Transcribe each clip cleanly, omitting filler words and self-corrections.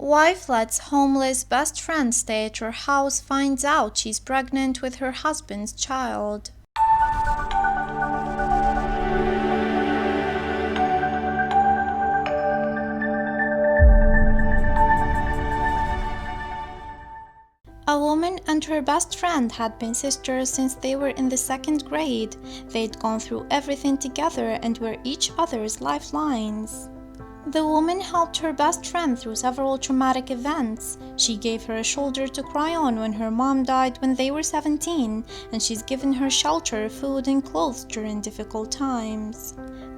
Wife lets homeless best friend stay at her house, finds out she's pregnant with her husband's child. A woman and her best friend had been sisters since they were in the second grade. They'd gone through everything together and were each other's lifelines. The woman helped her best friend through several traumatic events. She gave her a shoulder to cry on when her mom died when they were 17, and she's given her shelter, food, and clothes during difficult times.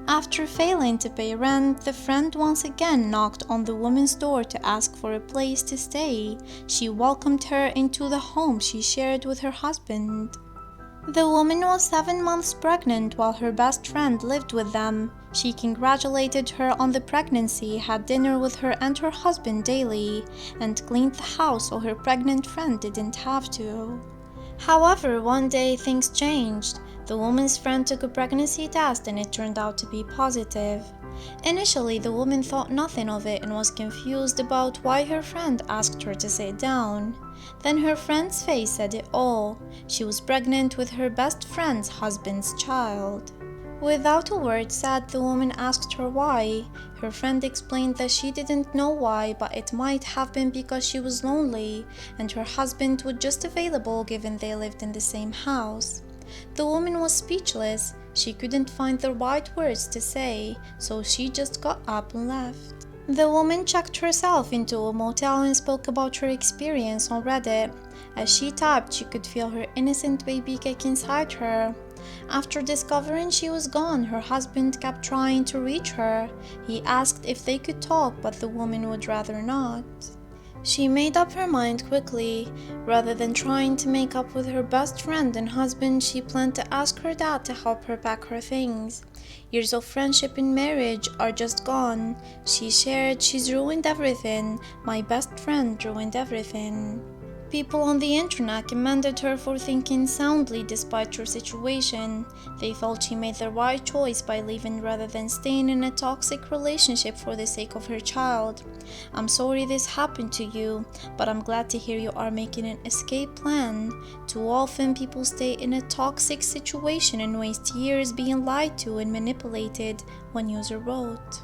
After failing to pay rent, the friend once again knocked on the woman's door to ask for a place to stay. She welcomed her into the home she shared with her husband. The woman was 7 months pregnant while her best friend lived with them. She congratulated her on the pregnancy, had dinner with her and her husband daily, and cleaned the house so her pregnant friend didn't have to. However, one day things changed. The woman's friend took a pregnancy test and it turned out to be positive. Initially, the woman thought nothing of it and was confused about why her friend asked her to sit down. Then her friend's face said it all. She was pregnant with her best friend's husband's child. Without a word said, the woman asked her why. Her friend explained that she didn't know why, but it might have been because she was lonely, and her husband was just available given they lived in the same house. The woman was speechless. She couldn't find the right words to say, so she just got up and left. The woman checked herself into a motel and spoke about her experience on Reddit. As she typed, she could feel her innocent baby kick inside her. After discovering she was gone, her husband kept trying to reach her. He asked if they could talk, but the woman would rather not. She made up her mind quickly. Rather than trying to make up with her best friend and husband, she planned to ask her dad to help her pack her things. Years of friendship and marriage are just gone. She shared, "She's ruined everything. My best friend ruined everything." People on the internet commended her for thinking soundly despite her situation. They felt she made the right choice by leaving rather than staying in a toxic relationship for the sake of her child. "I'm sorry this happened to you, but I'm glad to hear you are making an escape plan. Too often people stay in a toxic situation and waste years being lied to and manipulated," one user wrote.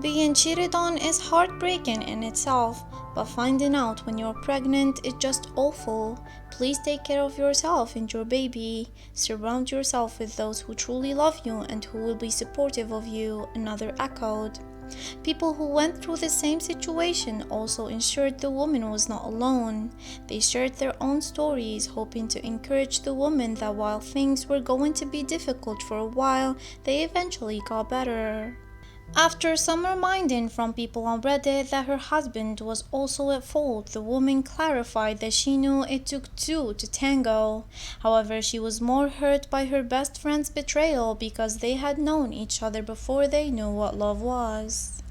Being cheated on is heartbreaking in itself, but finding out when you're pregnant is just awful. Please take care of yourself and your baby. Surround yourself with those who truly love you and who will be supportive of you, another echoed. People who went through the same situation also ensured the woman was not alone. They shared their own stories, hoping to encourage the woman that while things were going to be difficult for a while, they eventually got better. After some reminding from people on Reddit that her husband was also at fault, the woman clarified that she knew it took two to tango. However, she was more hurt by her best friend's betrayal because they had known each other before they knew what love was.